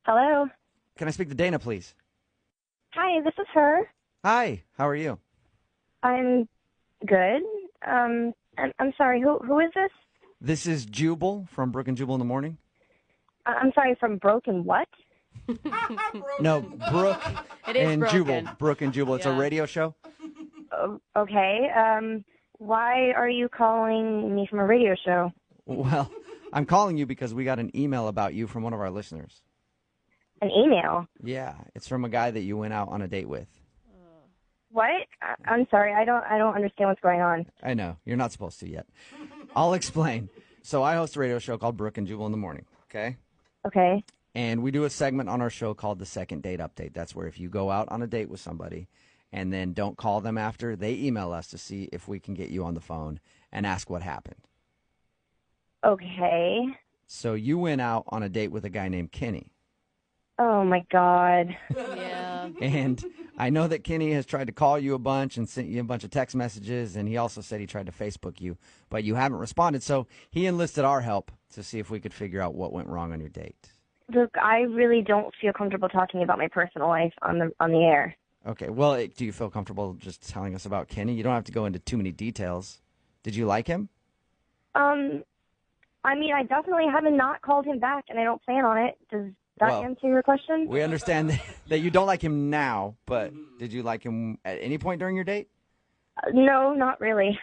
Hello. Can I speak to Dana, please? Hi, this is her. Hi, how are you? I'm good. I'm sorry. Who is this? This is Jubal from Brook and Jubal in the Morning. I'm sorry. From Broken what? No, Brooke It is and broken. Jubal. Brook and Jubal. It's a Yeah. radio show. Okay. Why are you calling me from a radio show? Well, I'm calling you because we got an email about you from one of our listeners. An email? Yeah, it's from a guy that you went out on a date with. What? I'm sorry. I don't understand what's going on. I know, you're not supposed to yet. I'll explain. So I host a radio show called Brook and Jubal in the Morning, okay? Okay. And we do a segment on our show called the Second Date Update. That's where if you go out on a date with somebody and then don't call them after, they email us to see if we can get you on the phone and ask what happened. Okay. So you went out on a date with a guy named Kenny. Oh my God. Yeah. And I know that Kenny has tried to call you a bunch and sent you a bunch of text messages, and he also said he tried to Facebook you, but you haven't responded. So he enlisted our help to see if we could figure out what went wrong on your date. Look, I really don't feel comfortable talking about my personal life on the air. Okay, well, do you feel comfortable just telling us about Kenny? You don't have to go into too many details. Did you like him? I mean, I definitely haven't not called him back, and I don't plan on it. Does that answer your question? We understand that you don't like him now, but did you like him at any point during your date? No, not really.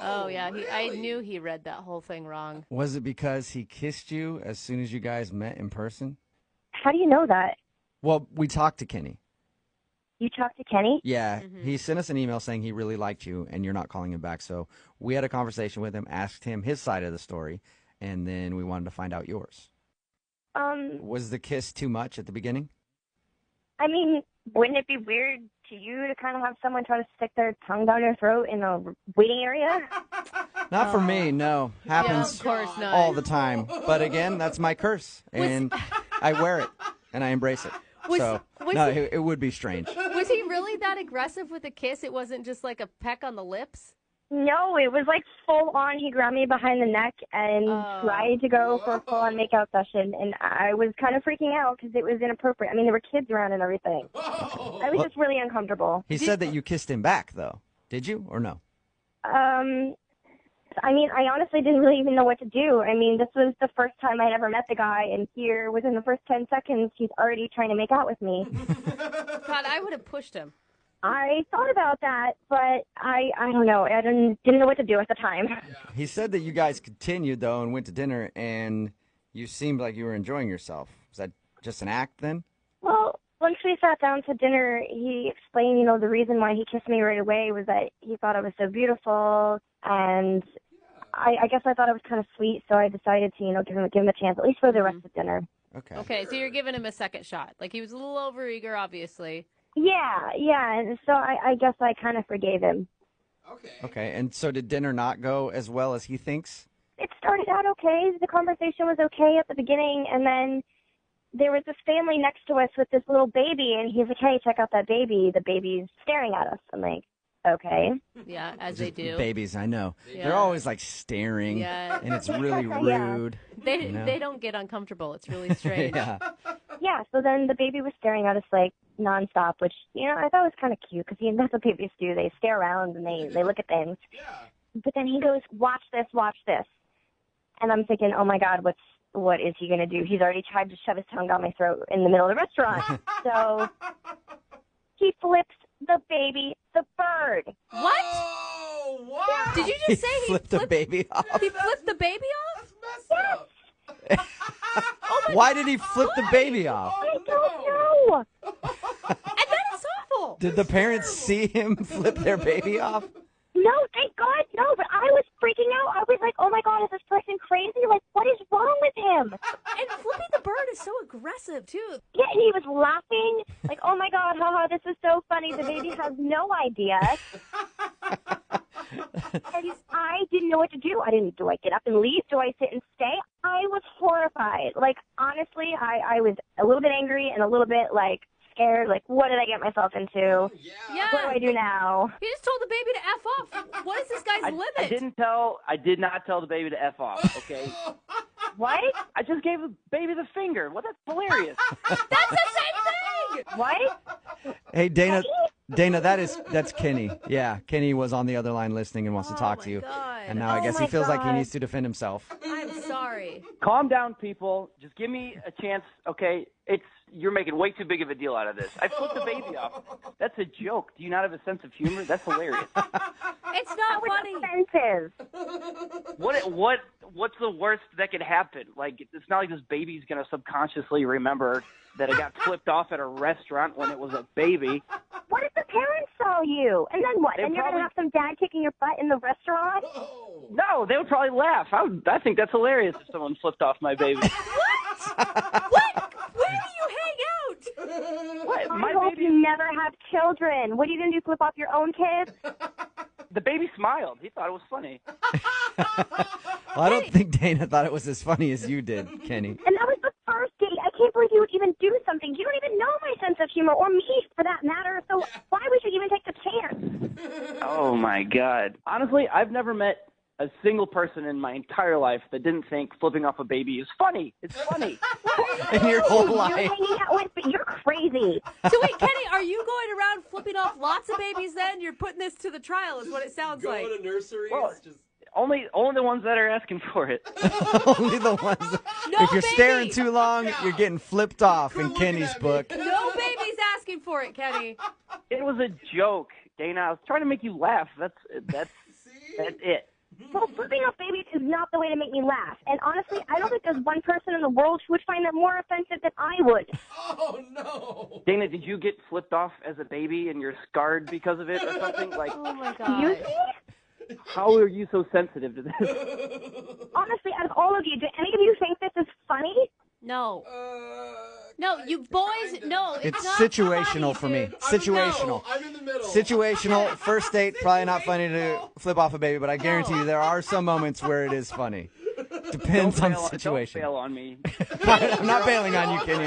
Oh, yeah. I knew he read that whole thing wrong. Was it because he kissed you as soon as you guys met in person? How do you know that? Well, we talked to Kenny. You talked to Kenny? Yeah, he sent us an email saying he really liked you and you're not calling him back. So we had a conversation with him, asked him his side of the story, and then we wanted to find out yours. Was the kiss too much at the beginning? I mean, wouldn't it be weird to you to kind of have someone try to stick their tongue down your throat in a waiting area? Not for me, no. Happens of course not. all the time. But again, that's my curse, and I wear it, and I embrace it. It would be strange. Was he really that aggressive with the kiss? It wasn't just like a peck on the lips? No, it was like full on. He grabbed me behind the neck and tried to go for a full on makeout session, and I was kind of freaking out because it was inappropriate. I mean, there were kids around and everything. I was just really uncomfortable. He said that you kissed him back, though. Did you or no? I mean, I honestly didn't really even know what to do. I mean, this was the first time I'd ever met the guy, and here, within the first 10 seconds, he's already trying to make out with me. God, I would have pushed him. I thought about that, but I don't know. I didn't know what to do at the time. He said that you guys continued, though, and went to dinner, and you seemed like you were enjoying yourself. Was that just an act then? Well, once we sat down to dinner, he explained, the reason why he kissed me right away was that he thought I was so beautiful, and I guess I thought it was kind of sweet, so I decided to, give him a chance, at least for the rest of dinner. Okay, so you're giving him a second shot. Like, he was a little overeager, obviously. Yeah, and so I guess I kind of forgave him. Okay, and so did dinner not go as well as he thinks? It started out okay. The conversation was okay at the beginning, and then there was this family next to us with this little baby, and he's like, hey, check out that baby. The baby's staring at us. I'm like, okay. Yeah, as they do. Babies, I know. Yeah. They're always like staring, and it's really rude. They don't get uncomfortable. It's really strange. Yeah, so then the baby was staring at us like nonstop, which, I thought was kind of cute because that's what babies do. They stare around and they look at things. But then he goes, watch this. And I'm thinking, oh my God, what is he going to do? He's already tried to shove his tongue down my throat in the middle of the restaurant. So he flips the baby the bird. What? Oh, wow. Did you just say he flipped the baby off? He flipped the baby off? Yes. Why did he flip the baby off? I don't know. And that is awful. Did the parents see him flip their baby off? No, thank God, no. But I was freaking out. I was like, oh my God, is this person crazy? Like, what is wrong with him? And flipping the bird is so aggressive, too. Yeah, and he was laughing. Like, oh my God, haha, this is so funny. The baby has no idea. And I didn't know what to do. Do I get up and leave? Do I sit and stay? I was horrified. Like, honestly, I was a little bit angry and a little bit, scared. Like, what did I get myself into? Yeah. What do I do now? He just told the baby to F off. What is this guy's limit? I did not tell the baby to F off, okay? What? I just gave the baby the finger. Well, that's hilarious. That's the same thing. What? Hey, Dana, that's Kenny. Yeah, Kenny was on the other line listening and wants to talk to you. God. And now I guess he feels like he needs to defend himself. I'm sorry. Calm down, people. Just give me a chance, okay? You're making way too big of a deal out of this. I flipped the baby off. That's a joke. Do you not have a sense of humor? That's hilarious. It's not funny. Offensive. What's the worst that could happen? Like, it's not like this baby's gonna subconsciously remember that it got flipped off at a restaurant when it was a baby. What if the parents saw you? And then what? They'd And you're probably- going to have some dad kicking your butt in the restaurant? No, they would probably laugh. I think that's hilarious if someone flipped off my baby. What? Where do you hang out? What? I My hope baby, you never have children. What are you going to do, flip off your own kids? the baby smiled. He thought it was funny. Well, I don't think Dana thought it was as funny as you did, Kenny. And that was the first date. I can't believe you would even do something. You don't even know my sense of humor, or me for that matter, so why would you even take the chance? Oh, my God. Honestly, I've never met a single person in my entire life that didn't think flipping off a baby is funny. It's funny. In your whole You're life. hanging out with, but you're crazy. So wait, Kenny, are you going around flipping off lots of babies then? You're putting this to the trial is what it sounds like. Going to nurseries. Well, just... Only the ones that are asking for it. Only the ones. No, If you're baby. staring too long, you're getting flipped off in Quit looking Kenny's at me. book. No baby's asking for it, Kenny. It was a joke, Dana. I was trying to make you laugh. That's it. Well, flipping off babies is not the way to make me laugh. And honestly, I don't think there's one person in the world who would find that more offensive than I would. Oh, no. Dana, did you get flipped off as a baby and you're scarred because of it or something? Like, Oh my Excuse God. me? how are you so sensitive to this? Honestly, out of all of you, do any of you think this is funny? No. No, you boys, no. It's not situational funny, for me. dude. Situational. I'm in the middle. Situational. First date, probably not funny to flip off a baby, but I guarantee you there are some moments where it is funny. Depends on the situation. Don't bail on me. I'm not bailing on you, Kenny.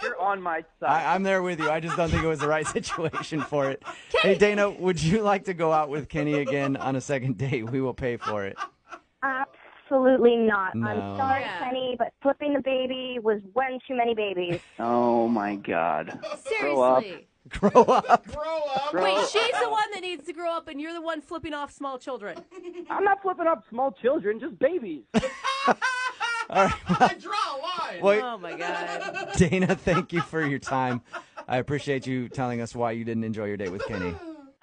You're on my side. I'm there with you. I just don't think it was the right situation for it. Hey, Dana, would you like to go out with Kenny again on a second date? We will pay for it. Absolutely not. No. I'm sorry, Yeah. Kenny, but flipping the baby was one too many babies. Oh, my God. Seriously. Grow up. Grow up. Wait, she's the one that needs to grow up, and you're the one flipping off small children. I'm not flipping up small children, just babies. All right. I draw a line. Well, Oh my God. Dana, thank you for your time. I appreciate you telling us why you didn't enjoy your date with Kenny.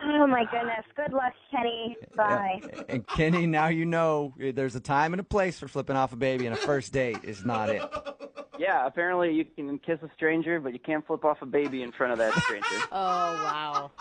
Oh, my goodness. Good luck, Kenny. Bye. And Kenny, now you know there's a time and a place for flipping off a baby, and a first date is not it. Yeah, apparently you can kiss a stranger, but you can't flip off a baby in front of that stranger. Oh, wow.